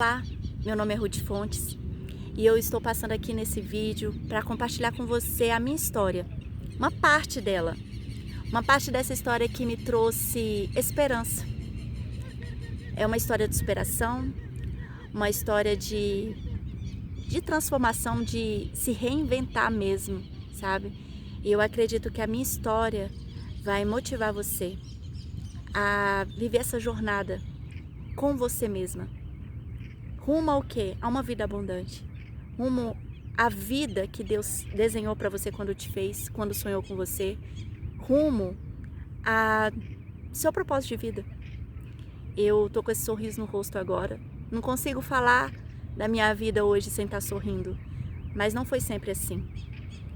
Olá, meu nome é Ruth Fontes e eu estou passando aqui nesse vídeo para compartilhar com você a minha história, uma parte dela, uma parte dessa história que me trouxe esperança. É uma história de superação, uma história de transformação, de se reinventar mesmo, sabe? E eu acredito que a minha história vai motivar você a viver essa jornada com você mesma. Rumo ao quê? A uma vida abundante. Rumo à vida que Deus desenhou para você quando te fez, quando sonhou com você. Rumo a seu propósito de vida. Eu tô com esse sorriso no rosto agora. Não consigo falar da minha vida hoje sem estar sorrindo. Mas não foi sempre assim.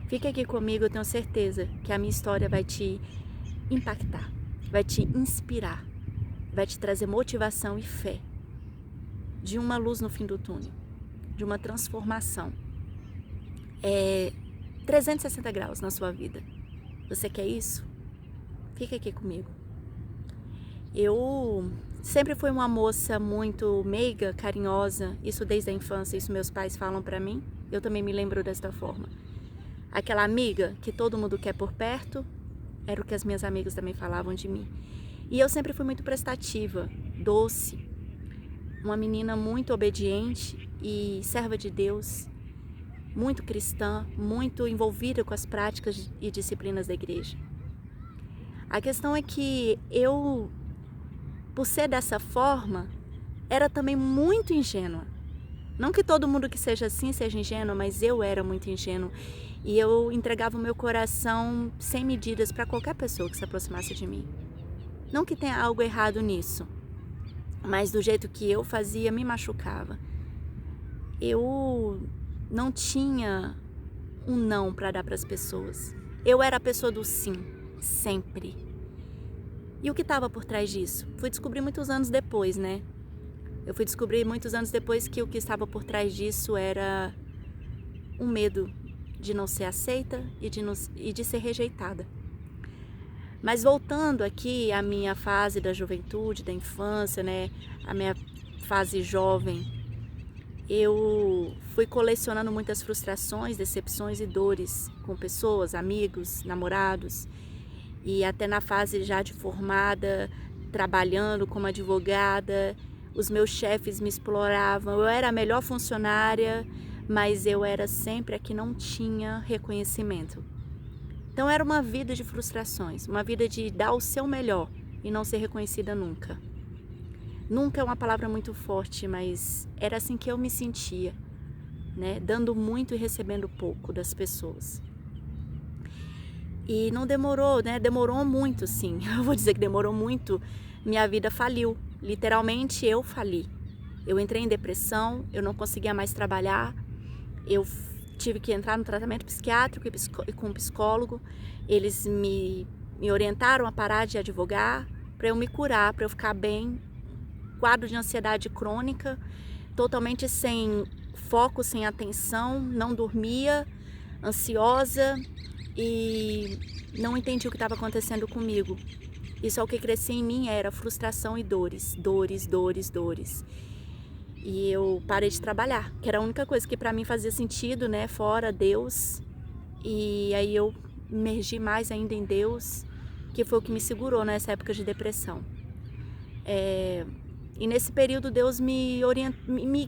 Fica aqui comigo, eu tenho certeza que a minha história vai te impactar, vai te inspirar, vai te trazer motivação e fé de uma luz no fim do túnel, de uma transformação 360 graus na sua vida. Você quer isso? Fica aqui comigo. Eu sempre fui uma moça muito meiga, carinhosa, isso desde a infância, isso meus pais falam pra mim, eu também me lembro desta forma. Aquela amiga que todo mundo quer por perto, era o que as minhas amigas também falavam de mim. E eu sempre fui muito prestativa, doce, uma menina muito obediente e serva de Deus, muito cristã, muito envolvida com as práticas e disciplinas da igreja. A questão é que eu, por ser dessa forma, era também muito ingênua. Não que todo mundo que seja assim seja ingênuo, mas eu era muito ingênua. E eu entregava o meu coração sem medidas para qualquer pessoa que se aproximasse de mim. Não que tenha algo errado nisso, mas do jeito que eu fazia me machucava. Eu não tinha um não para dar para as pessoas. Eu era a pessoa do sim, sempre. E o que estava por trás disso? Fui descobrir muitos anos depois, né? Eu fui descobrir muitos anos depois que o que estava por trás disso era um medo de não ser aceita e de ser rejeitada. Mas voltando aqui à minha fase da juventude, da infância, né, a minha fase jovem, eu fui colecionando muitas frustrações, decepções e dores com pessoas, amigos, namorados, e até na fase já de formada, trabalhando como advogada, os meus chefes me exploravam, eu era a melhor funcionária, mas eu era sempre a que não tinha reconhecimento. Então era uma vida de frustrações, uma vida de dar o seu melhor e não ser reconhecida nunca. Nunca é uma palavra muito forte, mas era assim que eu me sentia, né? Dando muito e recebendo pouco das pessoas. E não demorou, né? Demorou muito, sim. Eu vou dizer que demorou muito. Minha vida faliu. Literalmente eu fali. Eu entrei em depressão, eu não conseguia mais trabalhar, eu tive que entrar no tratamento psiquiátrico e com um psicólogo. Eles me orientaram a parar de advogar para eu me curar, para eu ficar bem. Quadro de ansiedade crônica, totalmente sem foco, sem atenção, não dormia, ansiosa e não entendi o que estava acontecendo comigo. Isso é o que crescia em mim, era frustração e dores, dores, dores, dores. E eu parei de trabalhar, que era a única coisa que para mim fazia sentido, né? Fora Deus. E aí eu emergi mais ainda em Deus, que foi o que me segurou nessa época de depressão. E nesse período Deus me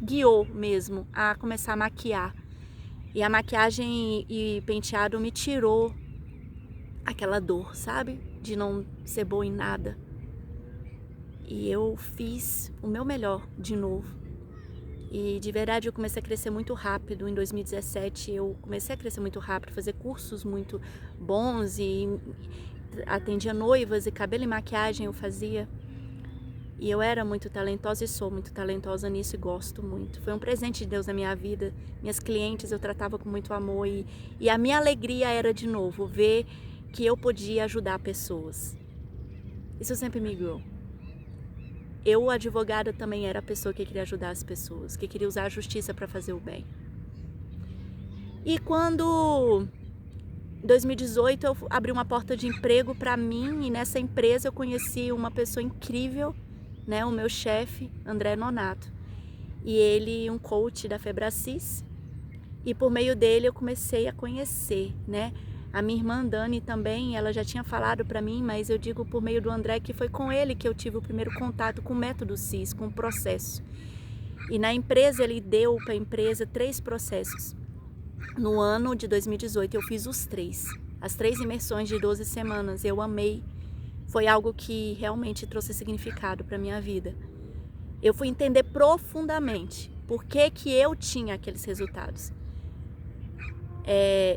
guiou mesmo a começar a maquiar. E a maquiagem e penteado me tirou aquela dor, sabe? De não ser boa em nada. E eu fiz o meu melhor de novo. E de verdade eu comecei a crescer muito rápido. Em 2017 eu comecei a crescer muito rápido, fazer cursos muito bons e atendia noivas e cabelo e maquiagem eu fazia. E eu era muito talentosa e sou muito talentosa nisso e gosto muito. Foi um presente de Deus na minha vida. Minhas clientes eu tratava com muito amor e a minha alegria era de novo ver que eu podia ajudar pessoas. Isso sempre me guiou. Eu, advogada, também era a pessoa que queria ajudar as pessoas, que queria usar a justiça para fazer o bem. E quando, em 2018, eu abri uma porta de emprego para mim e nessa empresa eu conheci uma pessoa incrível, né, o meu chefe, André Nonato. e ele um coach da Febracis, e por meio dele eu comecei a conhecer, né? A minha irmã Dani também, ela já tinha falado para mim, mas eu digo por meio do André que foi com ele que eu tive o primeiro contato com o método CIS, com o processo. E na empresa ele deu para a empresa 3 processos. No ano de 2018 eu fiz os 3, as 3 imersões de 12 semanas, eu amei. Foi algo que realmente trouxe significado para minha vida. Eu fui entender profundamente por que eu tinha aqueles resultados.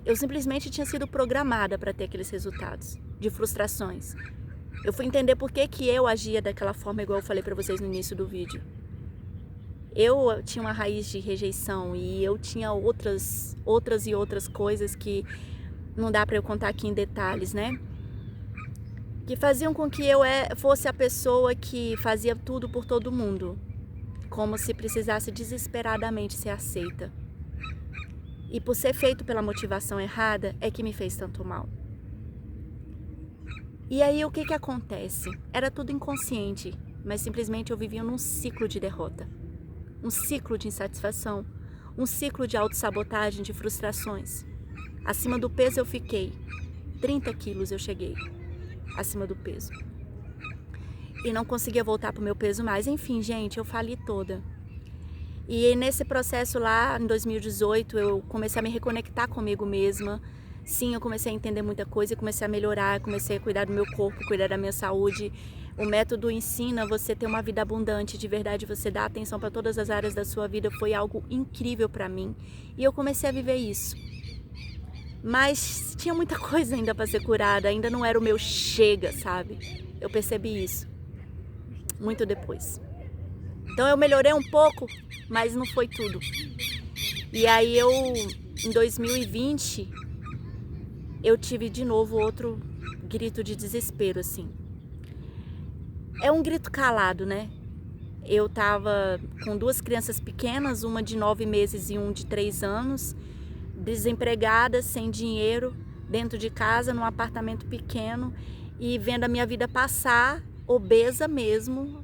Eu simplesmente tinha sido programada para ter aqueles resultados de frustrações. Eu fui entender por que eu agia daquela forma, igual eu falei para vocês no início do vídeo. Eu tinha uma raiz de rejeição e eu tinha outras coisas que não dá para eu contar aqui em detalhes, né? Que faziam com que eu fosse a pessoa que fazia tudo por todo mundo, como se precisasse desesperadamente ser aceita. E por ser feito pela motivação errada, é que me fez tanto mal. E aí o que acontece? Era tudo inconsciente, mas simplesmente eu vivia num ciclo de derrota. Um ciclo de insatisfação, um ciclo de autossabotagem, de frustrações. Acima do peso eu fiquei, 30 quilos eu cheguei, acima do peso. E não conseguia voltar para o meu peso mais. Enfim, gente, eu fali toda. E nesse processo lá, em 2018, eu comecei a me reconectar comigo mesma. Sim, eu comecei a entender muita coisa, comecei a melhorar, comecei a cuidar do meu corpo, cuidar da minha saúde. O método ensina você a ter uma vida abundante, de verdade, você dá atenção para todas as áreas da sua vida. Foi algo incrível para mim e eu comecei a viver isso. Mas tinha muita coisa ainda para ser curada, ainda não era o meu chega, sabe? Eu percebi isso muito depois. Então eu melhorei um pouco, mas não foi tudo. E aí em 2020, eu tive de novo outro grito de desespero, assim. É um grito calado, né? Eu tava com 2 crianças pequenas, uma de 9 meses e um de 3 anos, desempregada, sem dinheiro, dentro de casa, num apartamento pequeno, e vendo a minha vida passar, obesa mesmo,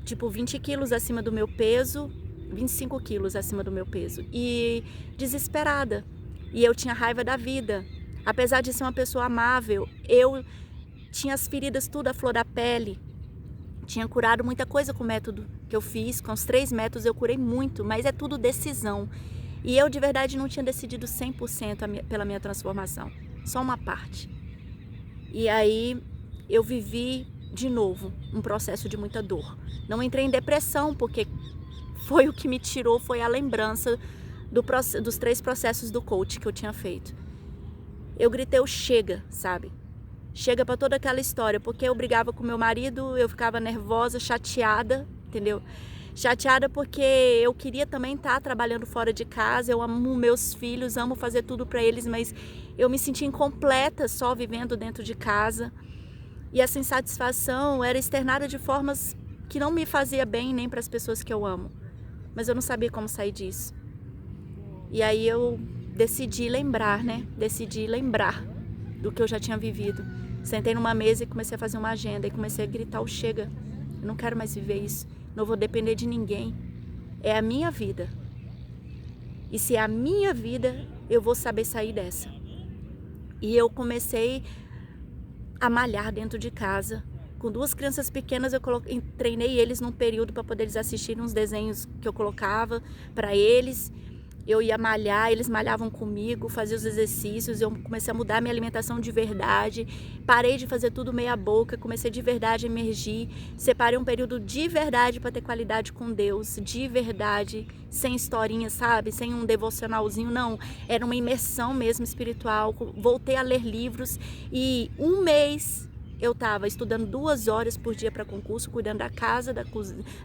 tipo 20 quilos acima do meu peso, 25 quilos acima do meu peso, e desesperada. E eu tinha raiva da vida. Apesar de ser uma pessoa amável, eu tinha as feridas tudo à flor da pele. Tinha curado muita coisa com o método que eu fiz, com os 3 métodos eu curei muito, mas é tudo decisão. E eu de verdade não tinha decidido 100% pela minha transformação, só uma parte. E aí eu vivi de novo um processo de muita dor. Não entrei em depressão, porque foi o que me tirou, foi a lembrança dos 3 processos do coach que eu tinha feito. Eu gritei o chega, sabe? Chega para toda aquela história, porque eu brigava com meu marido, eu ficava nervosa, chateada, entendeu? Chateada porque eu queria também estar trabalhando fora de casa, eu amo meus filhos, amo fazer tudo para eles, mas eu me sentia incompleta só vivendo dentro de casa. E essa insatisfação era externada de formas que não me fazia bem nem para as pessoas que eu amo. Mas eu não sabia como sair disso. E aí eu decidi lembrar, né? Decidi lembrar do que eu já tinha vivido. Sentei numa mesa e comecei a fazer uma agenda e comecei a gritar o chega. Eu não quero mais viver isso. Não vou depender de ninguém. É a minha vida. E se é a minha vida, eu vou saber sair dessa. E eu comecei a malhar dentro de casa. Com 2 crianças pequenas, eu treinei eles num período para poder eles assistirem uns desenhos que eu colocava para eles. Eu ia malhar, eles malhavam comigo, fazia os exercícios, eu comecei a mudar minha alimentação de verdade, parei de fazer tudo meia boca, comecei de verdade a emergir, separei um período de verdade para ter qualidade com Deus, de verdade, sem historinha, sabe? Sem um devocionalzinho, não, era uma imersão mesmo espiritual, voltei a ler livros e um mês eu estava estudando 2 horas por dia para concurso, cuidando da casa,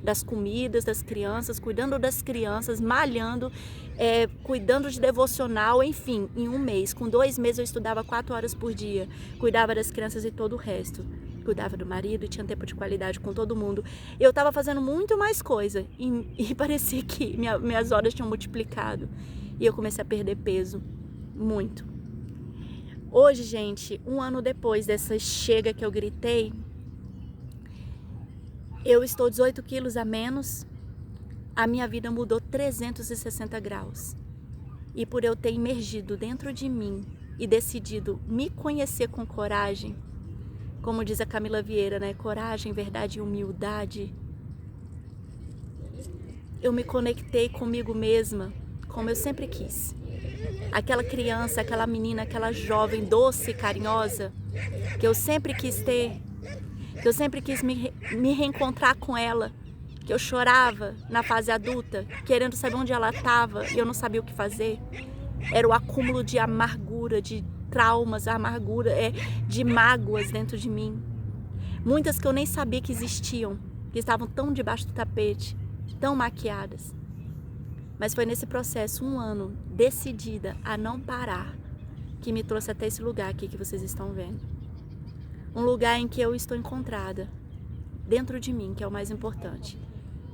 das comidas, das crianças, cuidando das crianças, malhando, cuidando de devocional, enfim, em um mês. Com 2 meses eu estudava 4 horas por dia, cuidava das crianças e todo o resto. Cuidava do marido e tinha tempo de qualidade com todo mundo. Eu estava fazendo muito mais coisa e parecia que minhas horas tinham multiplicado. E eu comecei a perder peso, muito. Hoje, gente, 1 ano depois dessa chega que eu gritei, eu estou 18 quilos a menos, a minha vida mudou 360 graus. E por eu ter imergido dentro de mim e decidido me conhecer com coragem, como diz a Camila Vieira, né? Coragem, verdade e humildade. Eu me conectei comigo mesma, como eu sempre quis. Aquela criança, aquela menina, aquela jovem doce e carinhosa, que eu sempre quis ter, que eu sempre quis me reencontrar com ela, que eu chorava na fase adulta, querendo saber onde ela estava e eu não sabia o que fazer. Era o acúmulo de amargura, de traumas, de mágoas dentro de mim. Muitas que eu nem sabia que existiam, que estavam tão debaixo do tapete, tão maquiadas. Mas foi nesse processo, 1 ano, decidida a não parar, que me trouxe até esse lugar aqui que vocês estão vendo. Um lugar em que eu estou encontrada, dentro de mim, que é o mais importante.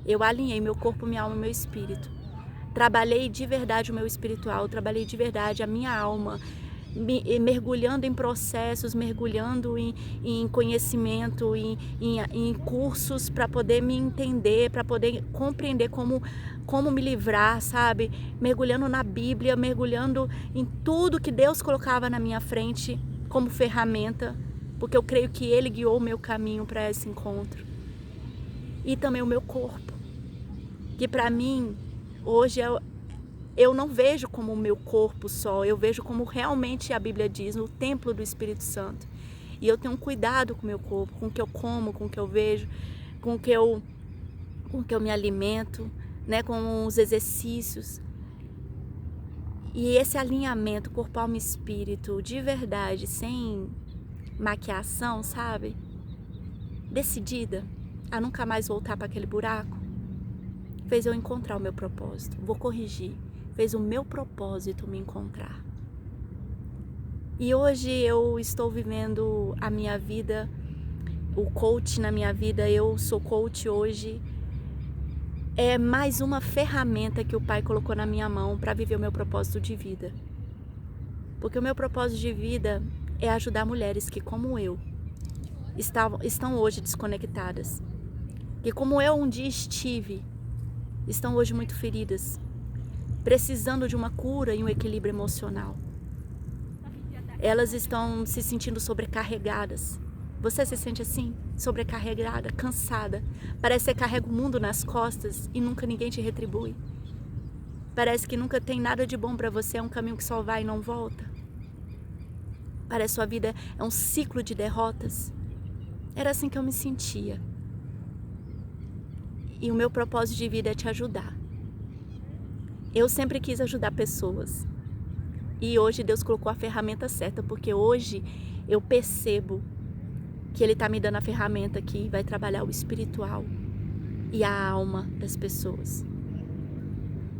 Eu alinhei meu corpo, minha alma e meu espírito. Trabalhei de verdade o meu espiritual, trabalhei de verdade a minha alma, mergulhando em processos, mergulhando em conhecimento, em cursos para poder me entender, para poder compreender como me livrar, sabe? Mergulhando na Bíblia, mergulhando em tudo que Deus colocava na minha frente como ferramenta, porque eu creio que Ele guiou o meu caminho para esse encontro. E também o meu corpo, que para mim, hoje eu não vejo como o meu corpo só, eu vejo como realmente a Bíblia diz, no templo do Espírito Santo. E eu tenho um cuidado com o meu corpo, com o que eu como, com o que eu vejo, com o que eu me alimento, né, com os exercícios. E esse alinhamento corpo, alma e espírito, de verdade, sem maquiação, sabe? Decidida a nunca mais voltar para aquele buraco, fez eu encontrar o meu propósito. Vou corrigir. Fez o meu propósito me encontrar. E hoje eu estou vivendo a minha vida, o coach na minha vida. Eu sou coach hoje. É mais uma ferramenta que o Pai colocou na minha mão para viver o meu propósito de vida. Porque o meu propósito de vida é ajudar mulheres que, como eu, estão hoje desconectadas. Que como eu um dia estive, estão hoje muito feridas, precisando de uma cura e um equilíbrio emocional. Elas estão se sentindo sobrecarregadas. Você se sente assim? Sobrecarregada, cansada. Parece que você carrega o mundo nas costas e nunca ninguém te retribui. Parece que nunca tem nada de bom para você, é um caminho que só vai e não volta. Parece que sua vida é um ciclo de derrotas. Era assim que eu me sentia. E o meu propósito de vida é te ajudar. Eu sempre quis ajudar pessoas. E hoje Deus colocou a ferramenta certa, porque hoje eu percebo que Ele está me dando a ferramenta que vai trabalhar o espiritual e a alma das pessoas.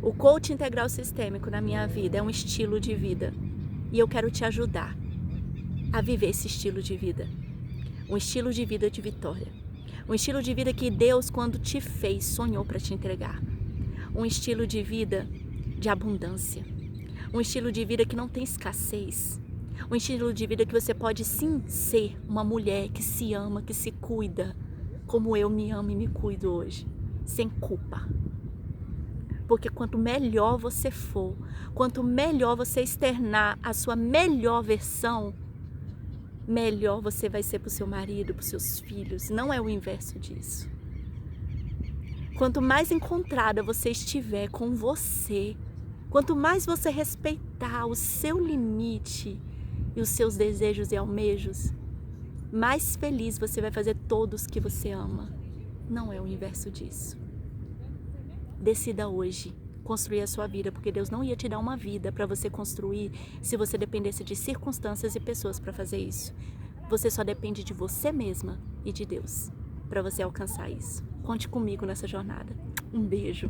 O coach integral sistêmico na minha vida é um estilo de vida. E eu quero te ajudar a viver esse estilo de vida. Um estilo de vida de vitória. Um estilo de vida que Deus, quando te fez, sonhou para te entregar. Um estilo de vida de abundância. Um estilo de vida que não tem escassez. Um estilo de vida que você pode sim ser uma mulher que se ama, que se cuida, como eu me amo e me cuido hoje, sem culpa. Porque quanto melhor você for, quanto melhor você externar a sua melhor versão, melhor você vai ser para o seu marido, para os seus filhos. Não é o inverso disso. Quanto mais encontrada você estiver com você, quanto mais você respeitar o seu limite e os seus desejos e almejos, mais feliz você vai fazer todos que você ama. Não é o inverso disso. Decida hoje construir a sua vida, porque Deus não ia te dar uma vida para você construir se você dependesse de circunstâncias e pessoas para fazer isso. Você só depende de você mesma e de Deus para você alcançar isso. Conte comigo nessa jornada. Um beijo.